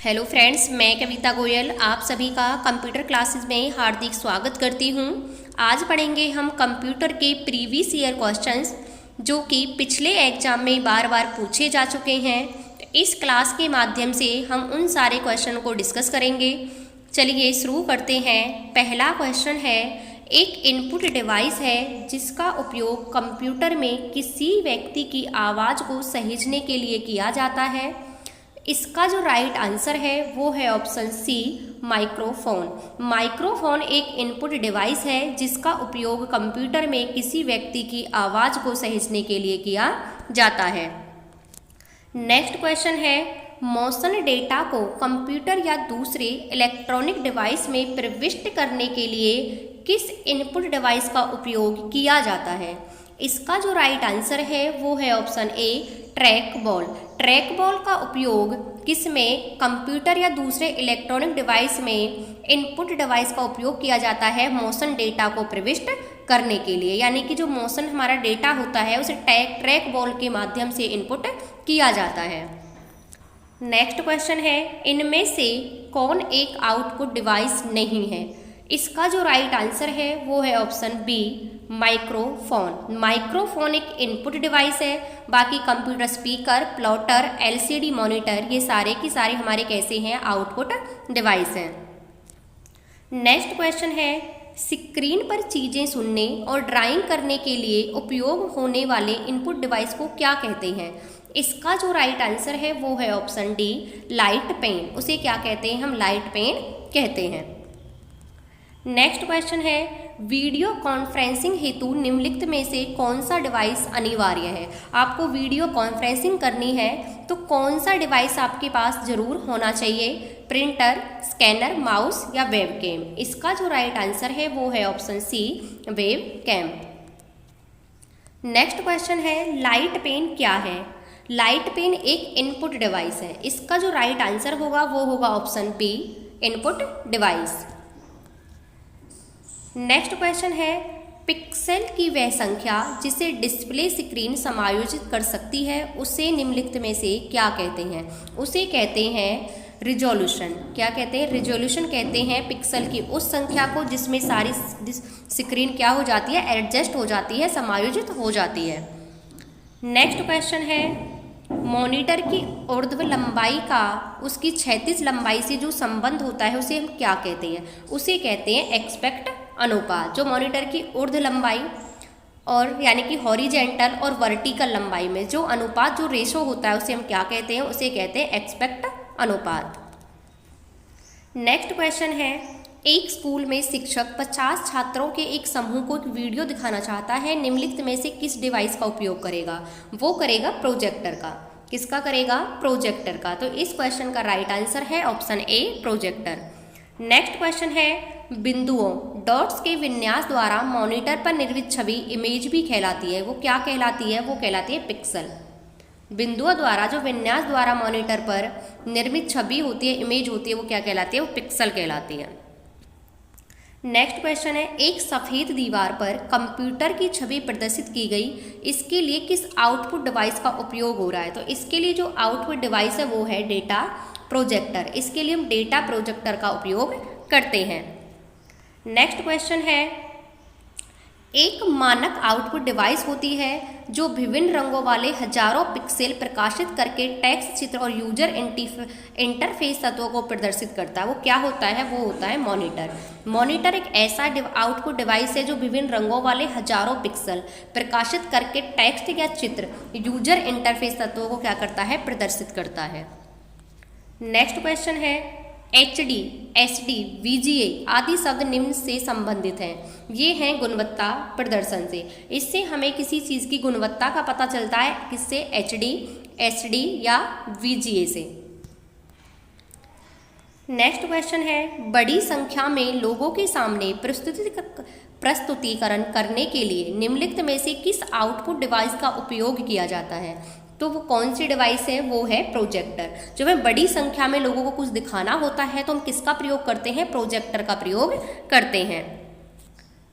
Hello friends, मैं कविता गोयल आप सभी का कंप्यूटर क्लासेस में हार्दिक स्वागत करती हूँ। आज पढ़ेंगे हम कंप्यूटर के प्रीवियस ईयर क्वेश्चंस जो कि पिछले एग्जाम में बार बार पूछे जा चुके हैं। तो इस क्लास के माध्यम से हम उन सारे क्वेश्चन को डिस्कस करेंगे। चलिए शुरू करते हैं। पहला क्वेश्चन है, एक इनपुट डिवाइस है जिसका उपयोग कंप्यूटर में किसी व्यक्ति की आवाज़ को सहेजने के लिए किया जाता है। इसका जो राइट आंसर है वो है ऑप्शन सी, माइक्रोफोन। माइक्रोफोन एक इनपुट डिवाइस है जिसका उपयोग कंप्यूटर में किसी व्यक्ति की आवाज़ को सहेजने के लिए किया जाता है। नेक्स्ट क्वेश्चन है, मोशन डेटा को कंप्यूटर या दूसरे इलेक्ट्रॉनिक डिवाइस में प्रविष्ट करने के लिए किस इनपुट डिवाइस का उपयोग किया जाता है। इसका जो राइट आंसर है वो है option A, track ball. Track ball का उपयोग किस में, कंप्यूटर या दूसरे इलेक्ट्रॉनिक डिवाइस में इनपुट डिवाइस का उपयोग किया जाता है मोशन डेटा को प्रविष्ट करने के लिए। यानी कि जो मोशन हमारा डेटा होता है उसे ट्रैक बॉल के माध्यम से इनपुट किया जाता है। नेक्स्ट क्वेश्चन है, इनमें से कौन एक आउटपुट डिवाइस नहीं है। इसका जो राइट आंसर है वो है ऑप्शन बी, माइक्रोफोन। माइक्रोफोन एक इनपुट डिवाइस है। बाकी computer speaker, plotter, LCD monitor ये सारे की सारे हमारे कैसे हैं, आउटपुट डिवाइस हैं। नेक्स्ट क्वेश्चन है, स्क्रीन पर चीज़ें सुनने और ड्राइंग करने के लिए उपयोग होने वाले इनपुट डिवाइस को क्या कहते हैं। इसका जो राइट आंसर है वो है ऑप्शन डी, लाइट पेन। उसे क्या कहते हैं, हम लाइट पेन कहते हैं। नेक्स्ट क्वेश्चन है, वीडियो कॉन्फ्रेंसिंग हेतु निम्नलिखित में से कौन सा डिवाइस अनिवार्य है। आपको वीडियो कॉन्फ्रेंसिंग करनी है तो कौन सा डिवाइस आपके पास जरूर होना चाहिए, प्रिंटर, स्कैनर, माउस या वेबकैम। इसका जो राइट आंसर है वो है option C, webcam. Next question है, लाइट पेन क्या है। लाइट पेन एक इनपुट डिवाइस है। इसका जो राइट आंसर होगा वो होगा option B, input device. Next question है, पिक्सेल की वह संख्या जिसे डिस्प्ले स्क्रीन समायोजित कर सकती है उसे निम्नलिखित में से क्या कहते हैं। उसे कहते हैं रिजोल्यूशन। क्या कहते हैं, रिजोल्यूशन कहते हैं पिक्सल की उस संख्या को जिसमें सारी स्क्रीन क्या हो जाती है, एडजस्ट हो जाती है, समायोजित हो जाती है। नेक्स्ट क्वेश्चन है, मॉनिटर की ऊर्ध्व लंबाई का उसकी क्षैतिज लंबाई से जो संबंध होता है उसे हम क्या कहते हैं। उसे कहते हैं एक्सपेक्ट अनुपात। जो मॉनिटर की ऊर्ध्व लंबाई और यानी कि हॉरिजेंटल और वर्टिकल लंबाई में जो अनुपात, जो रेशो होता है उसे हम क्या कहते हैं, उसे कहते हैं एक्सपेक्ट अनुपात। नेक्स्ट क्वेश्चन है, एक स्कूल में शिक्षक 50 छात्रों के एक समूह को एक वीडियो दिखाना चाहता है। निम्नलिखित में से किस डिवाइस का उपयोग करेगा। वो करेगा प्रोजेक्टर का। किसका करेगा, प्रोजेक्टर का। तो इस क्वेश्चन का राइट आंसर है option A, projector. Next question है, बिंदुओं डॉट्स के विन्यास द्वारा मॉनिटर पर निर्मित छवि इमेज भी कहलाती है। वो क्या कहलाती है, वो कहलाती है पिक्सल। बिंदुओं द्वारा जो विन्यास द्वारा मॉनिटर पर निर्मित छवि होती है, इमेज होती है, वो क्या कहलाती है, वो पिक्सल कहलाती है। नेक्स्ट क्वेश्चन है, एक सफ़ेद दीवार पर कंप्यूटर की छवि प्रदर्शित की गई, इसके लिए किस आउटपुट डिवाइस का उपयोग हो रहा है। तो इसके लिए जो आउटपुट डिवाइस है वो है डेटा प्रोजेक्टर। इसके लिए हम डेटा प्रोजेक्टर का उपयोग करते हैं। नेक्स्ट क्वेश्चन है, एक मानक आउटपुट डिवाइस होती है जो विभिन्न रंगों वाले हजारों पिक्सेल प्रकाशित करके टेक्स्ट, चित्र और यूजर इंटरफेस तत्वों को प्रदर्शित करता है। वो क्या होता है, वो होता है मॉनिटर। मॉनिटर एक ऐसा आउटपुट डिवाइस है जो विभिन्न रंगों वाले हजारों पिक्सल प्रकाशित करके टेक्स्ट या चित्र, यूजर इंटरफेस तत्वों को क्या करता है, प्रदर्शित करता है। नेक्स्ट क्वेश्चन है, HD, SD, VGA आदि शब्द निम्न से संबंधित हैं। ये हैं गुणवत्ता प्रदर्शन से। इससे हमें किसी चीज़ की गुणवत्ता का पता चलता है, किससे, HD, SD या VGA से। नेक्स्ट क्वेश्चन है, बड़ी संख्या में लोगों के सामने प्रस्तुतिकरण करने के लिए निम्नलिखित में से किस आउटपुट डिवाइस का उपयोग किया जाता है। तो वो कौन सी डिवाइस है, वो है प्रोजेक्टर। जब हमें बड़ी संख्या में लोगों को कुछ दिखाना होता है तो हम किसका प्रयोग करते हैं, प्रोजेक्टर का प्रयोग करते हैं।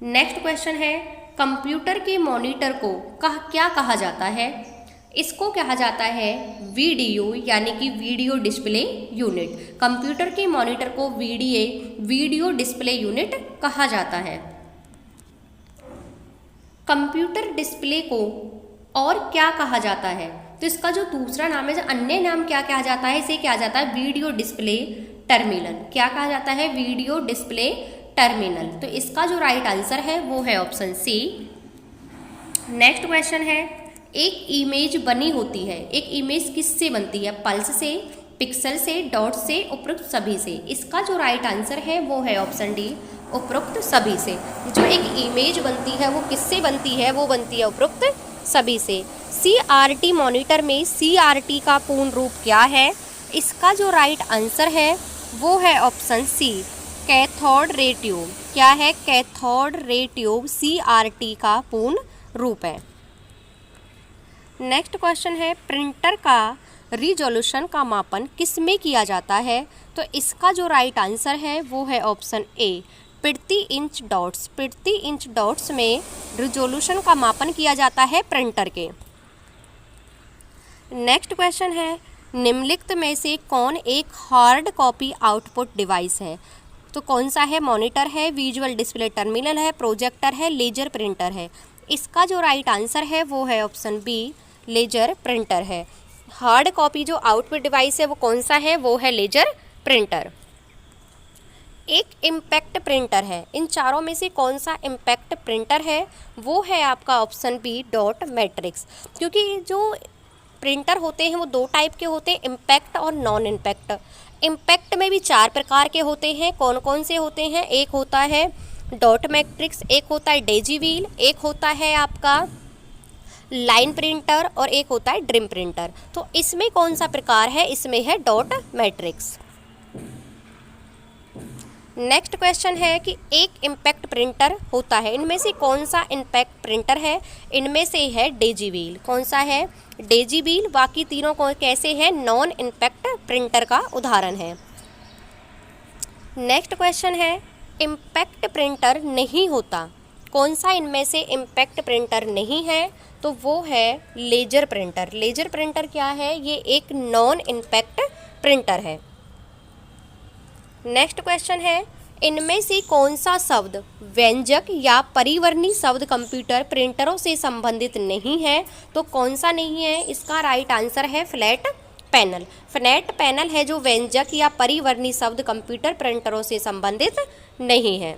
नेक्स्ट क्वेश्चन है, कंप्यूटर के मॉनिटर को क्या कहा जाता है। इसको कहा जाता है वीडीयू यानी कि वीडियो डिस्प्ले यूनिट। कंप्यूटर के मॉनिटर को वीडियो डिस्प्ले यूनिट कहा जाता है। कंप्यूटर डिस्प्ले को और क्या कहा जाता है? तो इसका जो दूसरा नाम है, अन्य नाम क्या कहा जाता है, इसे क्या जाता है वीडियो डिस्प्ले टर्मिनल। क्या कहा जाता है? Video display terminal. तो इसका जो राइट आंसर है वो है ऑप्शन सी। नेक्स्ट क्वेश्चन है, एक इमेज बनी होती है, एक इमेज किससे बनती है? पल्स से, पिक्सल से, डॉट से, उपरोक्त सभी से। इसका जो राइट आंसर है वो है ऑप्शन डी, उपरोक्त सभी से। जो एक इमेज बनती है वो किससे बनती है? वो बनती है उपरोक्त सभी से। CRT मॉनिटर में CRT का पूर्ण रूप क्या है? इसका जो राइट आंसर है वो है option C, cathode ray tube. क्या है? कैथोड रे ट्यूब CRT का पूर्ण रूप है। नेक्स्ट क्वेश्चन है, प्रिंटर का रिजोल्यूशन का मापन किस में किया जाता है? तो इसका जो राइट आंसर है वो है ऑप्शन ए, प्रति इंच डॉट्स। प्रति इंच डॉट्स में रिजोल्यूशन का मापन किया जाता है प्रिंटर के। नेक्स्ट क्वेश्चन है, निम्नलिखित में से कौन एक हार्ड कॉपी आउटपुट डिवाइस है? तो कौन सा है? मॉनिटर है, विजुअल डिस्प्ले टर्मिनल है, प्रोजेक्टर है, लेजर प्रिंटर है। इसका जो राइट आंसर है वो है ऑप्शन बी, लेजर प्रिंटर है। हार्ड कॉपी जो आउटपुट डिवाइस है वो कौन सा है? वो है लेजर प्रिंटर। एक इम्पैक्ट प्रिंटर है, इन चारों में से कौन सा इम्पैक्ट प्रिंटर है? वो है आपका ऑप्शन बी, डॉट मैट्रिक्स। क्योंकि जो प्रिंटर होते हैं वो दो टाइप के होते हैं, इम्पैक्ट और नॉन इम्पैक्ट। इम्पैक्ट में भी चार प्रकार के होते हैं। कौन कौन से होते हैं? एक होता है डॉट मैट्रिक्स, एक होता है डेजी व्हील, एक होता है आपका लाइन प्रिंटर और एक होता है ड्रीम प्रिंटर। तो इसमें कौन सा प्रकार है? इसमें है डॉट मैट्रिक्स। नेक्स्ट क्वेश्चन है कि एक इम्पैक्ट प्रिंटर होता है, इनमें से कौन सा इम्पैक्ट प्रिंटर है? इनमें से है डेजी व्हील। कौन सा है? Daisy wheel. बाकी तीनों को कैसे हैं? नॉन इम्पैक्ट प्रिंटर का उदाहरण है। नेक्स्ट क्वेश्चन है, इम्पैक्ट प्रिंटर नहीं होता, कौन सा इनमें से इम्पैक्ट प्रिंटर नहीं है? तो वो है लेजर प्रिंटर। लेजर प्रिंटर क्या है? ये एक नॉन इम्पैक्ट प्रिंटर है। नेक्स्ट क्वेश्चन है, इनमें से कौन सा शब्द व्यंजक या परिवर्णी शब्द कंप्यूटर प्रिंटरों से संबंधित नहीं है? तो कौन सा नहीं है? इसका राइट आंसर है फ्लैट पैनल। फ्लैट पैनल है जो व्यंजक या परिवर्णी शब्द कंप्यूटर प्रिंटरों से संबंधित नहीं है।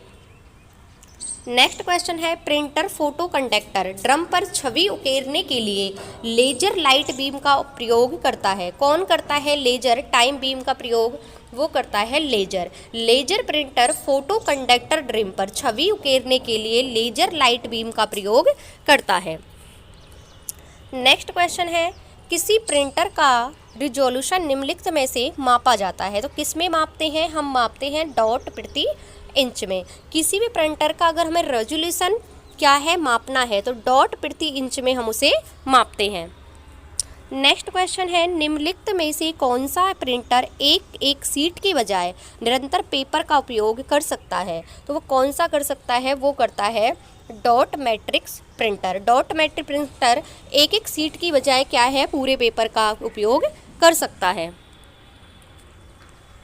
नेक्स्ट क्वेश्चन है, प्रिंटर फोटो कंडक्टर ड्रम पर छवि उकेरने के लिए लेजर लाइट बीम का प्रयोग करता है। कौन करता है? लेजर टाइम बीम का प्रयोग वो करता है laser. Laser printer photo conductor drum पर छवि उकेरने के लिए लेजर लाइट बीम का प्रयोग करता है। नेक्स्ट क्वेश्चन है, किसी प्रिंटर का रिजोल्यूशन निम्नलिखित में से मापा जाता है। तो किस में मापते हैं? हम मापते हैं डॉट प्रति इंच में। किसी भी प्रिंटर का अगर हमें रेजोल्यूशन क्या है मापना है तो डॉट प्रति इंच में हम उसे मापते हैं। नेक्स्ट क्वेश्चन है, निम्नलिखित में से कौन सा प्रिंटर एक सीट के बजाय निरंतर पेपर का उपयोग कर सकता है? तो वो कौन सा कर सकता है? वो करता है dot matrix printer. Dot matrix printer एक सीट की बजाय क्या है? पूरे पेपर का उपयोग कर सकता है।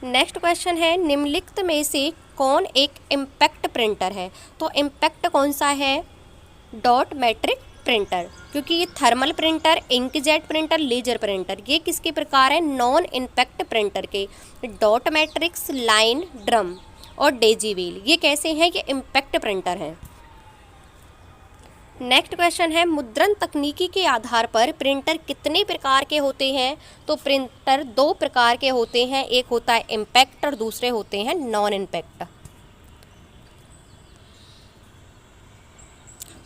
नेक्स्ट क्वेश्चन है, निम्नलिखित में से कौन एक इम्पैक्ट प्रिंटर है? तो इम्पैक्ट कौन सा है? Dot matrix printer. क्योंकि ये thermal printer, inkjet printer, laser printer ये किसके प्रकार है? नॉन इम्पैक्ट प्रिंटर के। डॉट मैट्रिक्स, लाइन, ड्रम और डेजी व्हील ये कैसे हैं? ये इम्पैक्ट प्रिंटर हैं। नेक्स्ट क्वेश्चन है, मुद्रण तकनीकी के आधार पर प्रिंटर कितने प्रकार के होते हैं? तो प्रिंटर दो प्रकार के होते हैं, एक होता है इम्पैक्ट और दूसरे होते हैं नॉन इम्पैक्ट।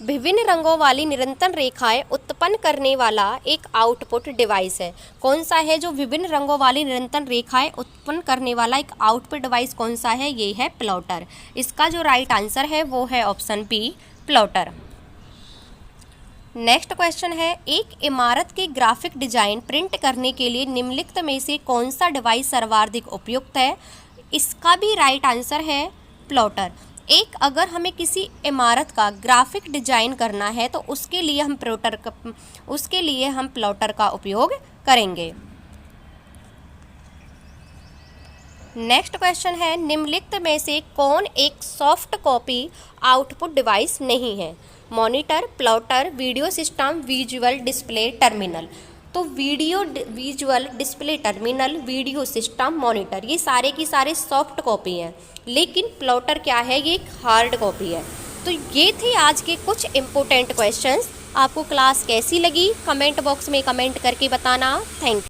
विभिन्न रंगों वाली निरंतर रेखाएं उत्पन्न करने वाला एक आउटपुट डिवाइस है। कौन सा है जो विभिन्न रंगों वाली निरंतर रेखाएं उत्पन्न करने वाला एक आउटपुट डिवाइस कौन सा है? ये है प्लॉटर। इसका जो राइट आंसर है वो है option B, plotter. Next question है, एक इमारत के ग्राफिक डिजाइन प्रिंट करने के लिए निम्नलिखित में से कौन सा डिवाइस सर्वाधिक उपयुक्त है? इसका भी राइट आंसर है प्लॉटर। एक अगर हमें किसी इमारत का ग्राफिक डिजाइन करना है तो उसके लिए हम प्लॉटर का उपयोग करेंगे। नेक्स्ट क्वेश्चन है, निम्नलिखित में से कौन एक सॉफ्ट कॉपी आउटपुट डिवाइस नहीं है? Monitor, plotter, video system, visual display terminal. तो visual display terminal, video system, monitor, ये सारे की सारे सॉफ्ट कॉपी हैं, लेकिन प्लॉटर क्या है, ये एक हार्ड कॉपी है। तो ये थे आज के कुछ इम्पोर्टेंट क्वेश्चंस। आपको क्लास कैसी लगी कमेंट बॉक्स में कमेंट करके बताना। Thank you.